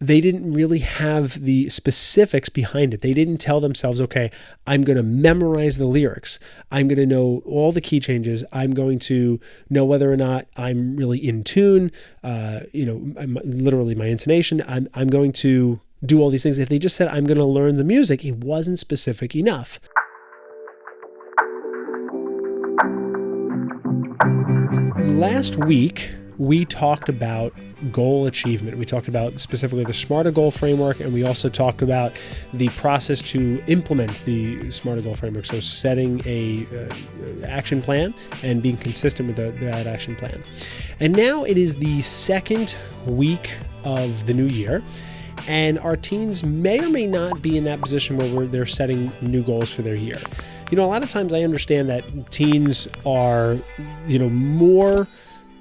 they didn't really have the specifics behind it. They didn't tell themselves, okay, I'm going to memorize the lyrics. I'm going to know all the key changes. I'm going to know whether or not I'm really in tune, literally my intonation. I'm going to do all these things. If they just said, I'm going to learn the music, it wasn't specific enough. Last week, we talked about goal achievement. We talked about specifically the smartER goal framework, and we also talked about the process to implement the smartER goal framework. So setting a action plan and being consistent with that action plan. And now it is the second week of the new year, and our teens may or may not be in that position where they're setting new goals for their year. A lot of times I understand that teens are, more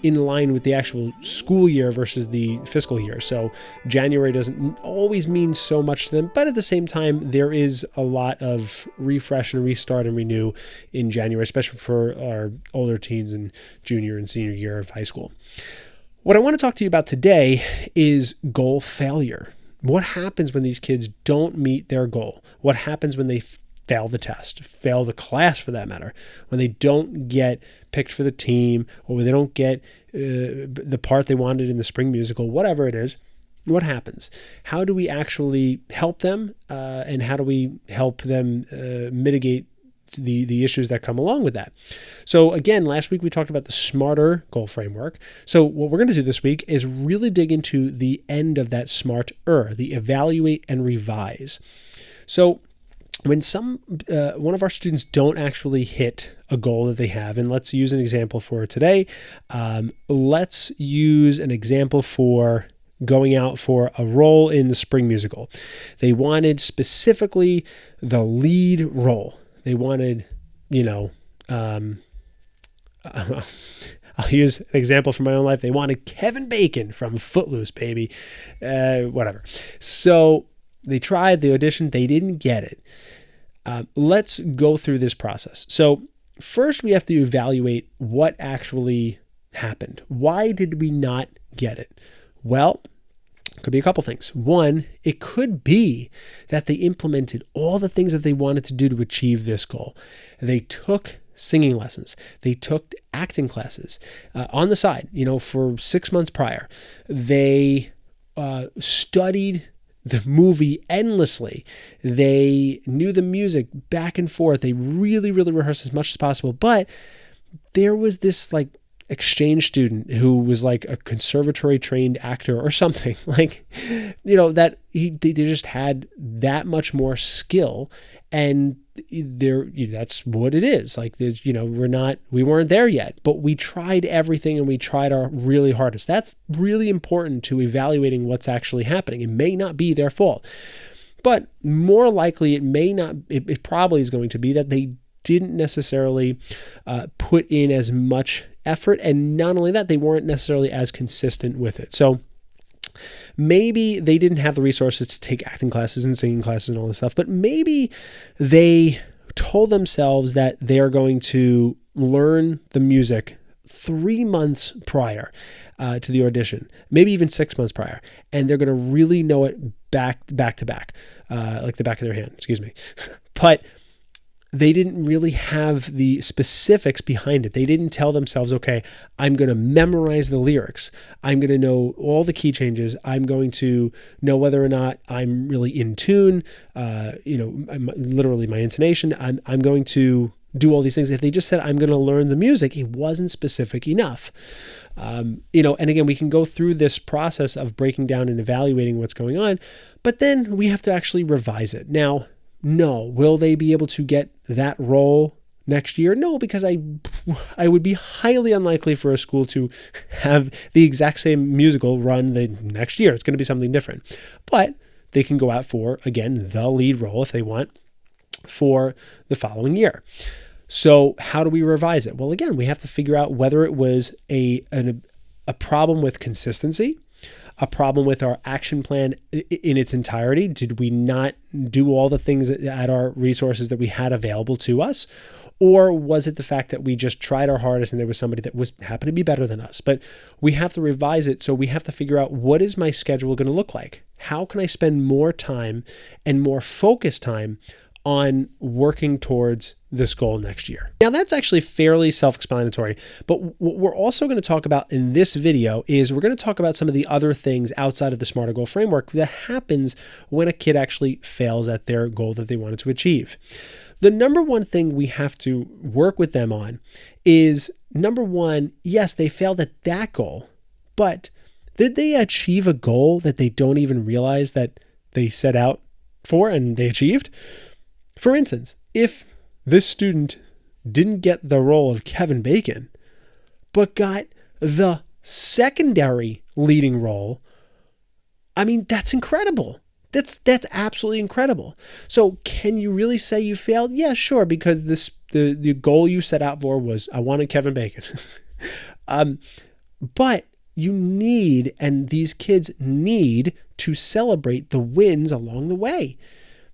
in line with the actual school year versus the fiscal year. So January doesn't always mean so much to them, but at the same time, there is a lot of refresh and restart and renew in January, especially for our older teens in junior and senior year of high school. What I want to talk to you about today is goal failure. What happens when these kids don't meet their goal? What happens when they fail the test, fail the class for that matter, when they don't get picked for the team, or when they don't get the part they wanted in the spring musical, whatever it is? What happens? How do we actually help them, and how do we help them mitigate the issues that come along with that? So again, last week we talked about the smartER goal framework. So what we're going to do this week is really dig into the end of that smartER, the evaluate and revise. So when one of our students don't actually hit a goal that they have, and let's use an example for today. Let's use an example for going out for a role in the spring musical. They wanted specifically the lead role. They wanted, I'll use an example from my own life. They wanted Kevin Bacon from Footloose, baby, whatever. So they tried, they auditioned, they didn't get it. Let's go through this process. So first we have to evaluate what actually happened. Why did we not get it? Well, it could be a couple things. One, it could be that they implemented all the things that they wanted to do to achieve this goal. They took singing lessons. They took acting classes on the side, for 6 months prior. They studied the movie endlessly. They knew the music back and forth. They really, really rehearsed as much as possible. But there was this exchange student who was like a conservatory trained actor or something, that they just had that much more skill, and that's what it is. We weren't there yet, but we tried everything and we tried our really hardest. That's really important to evaluating what's actually happening. It may not be their fault, but more likely it probably is going to be that they didn't necessarily put in as much effort, and not only that, they weren't necessarily as consistent with it. So maybe they didn't have the resources to take acting classes and singing classes and all this stuff, but maybe they told themselves that they are going to learn the music 3 months prior to the audition, maybe even 6 months prior, and they're going to really know it back to back, like the back of their hand, excuse me. But they didn't really have the specifics behind it. They didn't tell themselves, okay, I'm going to memorize the lyrics. I'm going to know all the key changes. I'm going to know whether or not I'm really in tune, literally my intonation. I'm going to do all these things. If they just said, I'm going to learn the music, it wasn't specific enough. And again, we can go through this process of breaking down and evaluating what's going on, but then we have to actually revise it. Now, no. Will they be able to get that role next year? No, because I would be highly unlikely for a school to have the exact same musical run the next year. It's going to be something different. But they can go out for, again, the lead role if they want for the following year. So how do we revise it? Well, again, we have to figure out whether it was a problem with consistency, a problem with our action plan in its entirety. Did we not do all the things at our resources that we had available to us? Or was it the fact that we just tried our hardest and there was somebody that happened to be better than us? But we have to revise it. So we have to figure out, what is my schedule going to look like? How can I spend more time and more focused time on working towards this goal next year? Now, that's actually fairly self-explanatory, but what we're also going to talk about in this video is we're going to talk about some of the other things outside of the smartER goal framework that happens when a kid actually fails at their goal that they wanted to achieve. The number one thing we have to work with them on is, number one, yes, they failed at that goal, but did they achieve a goal that they don't even realize that they set out for and they achieved? For instance, if this student didn't get the role of Kevin Bacon, but got the secondary leading role, I mean, that's incredible. That's absolutely incredible. So can you really say you failed? Yeah, sure, because the goal you set out for was, I wanted Kevin Bacon. But you need, and these kids need, to celebrate the wins along the way.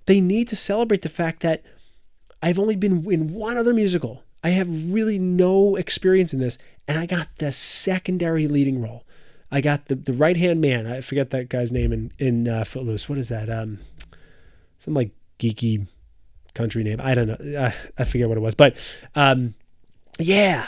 They need to celebrate the fact that I've only been in one other musical. I have really no experience in this, and I got the secondary leading role. I got the right-hand man. I forget that guy's name in Footloose. What is that? Some like geeky country name. I don't know. I forget what it was. But yeah.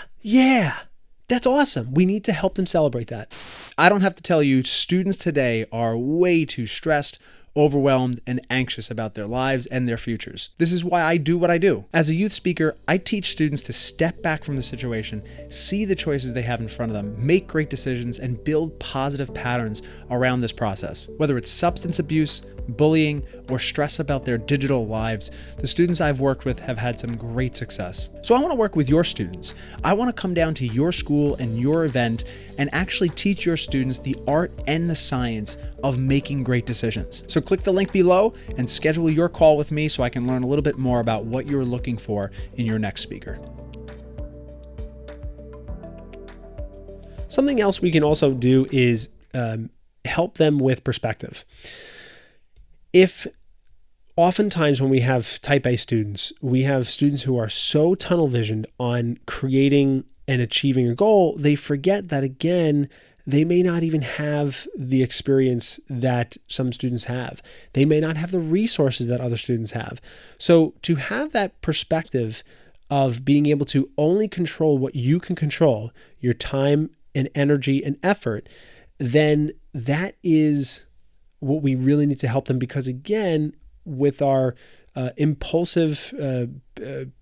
That's awesome. We need to help them celebrate that. I don't have to tell you, students today are way too stressed, overwhelmed, and anxious about their lives and their futures. This is why I do what I do. As a youth speaker, I teach students to step back from the situation, see the choices they have in front of them, make great decisions, and build positive patterns around this process. Whether it's substance abuse, bullying, or stress about their digital lives, the students I've worked with have had some great success. So I want to work with your students. I want to come down to your school and your event and actually teach your students the art and the science of making great decisions. So click the link below and schedule your call with me so I can learn a little bit more about what you're looking for in your next speaker. Something else we can also do is help them with perspective. If oftentimes when we have type A students, we have students who are so tunnel visioned on creating and achieving a goal, they forget that, again, they may not even have the experience that some students have. They may not have the resources that other students have. So to have that perspective of being able to only control what you can control, your time and energy and effort, then that is what we really need to help them, because, again, with our impulsive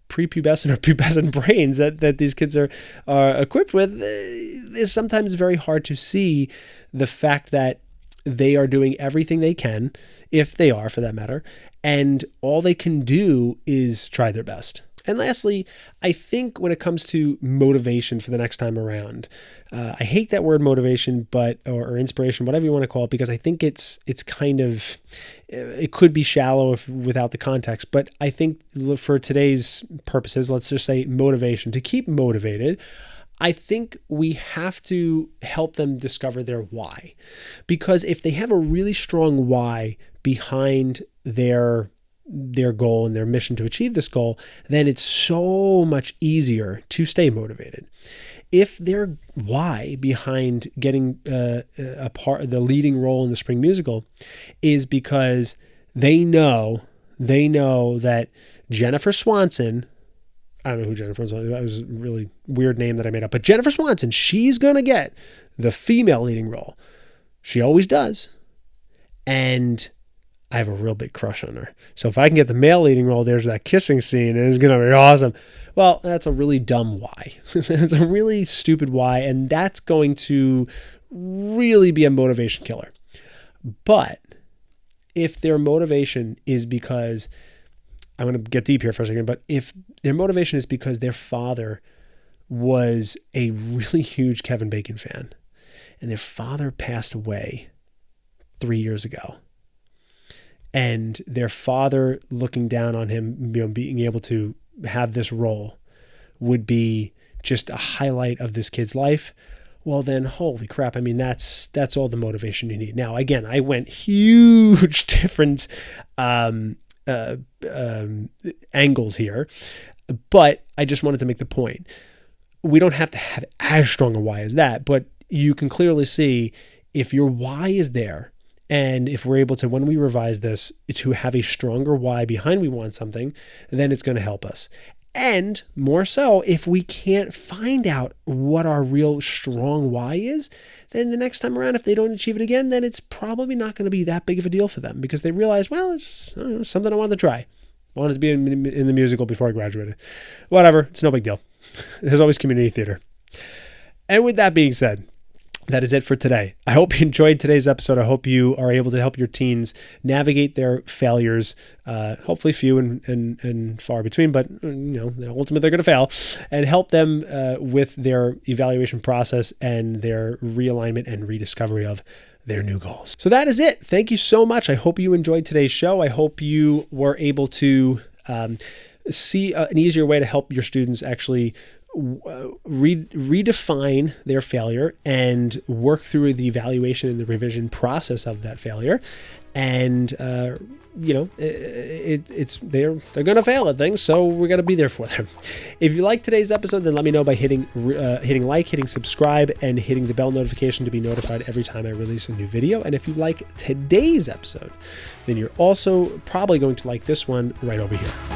prepubescent or pubescent brains that these kids are equipped with, is sometimes very hard to see the fact that they are doing everything they can, if they are, for that matter, and all they can do is try their best. And lastly, I think when it comes to motivation for the next time around, I hate that word motivation, or inspiration, whatever you want to call it, because I think it's kind of, it could be shallow without the context. But I think for today's purposes, let's just say motivation. To keep motivated, I think we have to help them discover their why. Because if they have a really strong why behind their goal and their mission to achieve this goal, then it's so much easier to stay motivated. If their why behind getting the leading role in the spring musical is because they know that Jennifer Swanson, I don't know who Jennifer Swanson, that was a really weird name that I made up, but Jennifer Swanson, she's going to get the female leading role. She always does. And I have a real big crush on her. So if I can get the male leading role, there's that kissing scene, and it's going to be awesome. Well, that's a really dumb why. That's a really stupid why, and that's going to really be a motivation killer. But if their motivation is because, I'm going to get deep here for a second, but if their motivation is because their father was a really huge Kevin Bacon fan, and their father passed away 3 years ago, and their father looking down on him, being able to have this role would be just a highlight of this kid's life, well then, holy crap, I mean, that's all the motivation you need. Now, again, I went huge different angles here. But I just wanted to make the point. We don't have to have as strong a why as that, but you can clearly see if your why is there, and if we're able to, when we revise this, to have a stronger why behind we want something, then it's going to help us. And more so, if we can't find out what our real strong why is, then the next time around, if they don't achieve it again, then it's probably not going to be that big of a deal for them, because they realize, well, it's something I wanted to try. I wanted to be in the musical before I graduated. Whatever, it's no big deal. There's always community theater. And with that being said, that is it for today. I hope you enjoyed today's episode. I hope you are able to help your teens navigate their failures, hopefully few and far between, but ultimately they're going to fail, and help them with their evaluation process and their realignment and rediscovery of their new goals. So that is it. Thank you so much. I hope you enjoyed today's show. I hope you were able to see an easier way to help your students actually redefine their failure and work through the evaluation and the revision process of that failure. And they're going to fail at things, so we're going to be there for them. If you like today's episode, then let me know by hitting like, hitting subscribe, and hitting the bell notification to be notified every time I release a new video. And if you like today's episode, then you're also probably going to like this one right over here.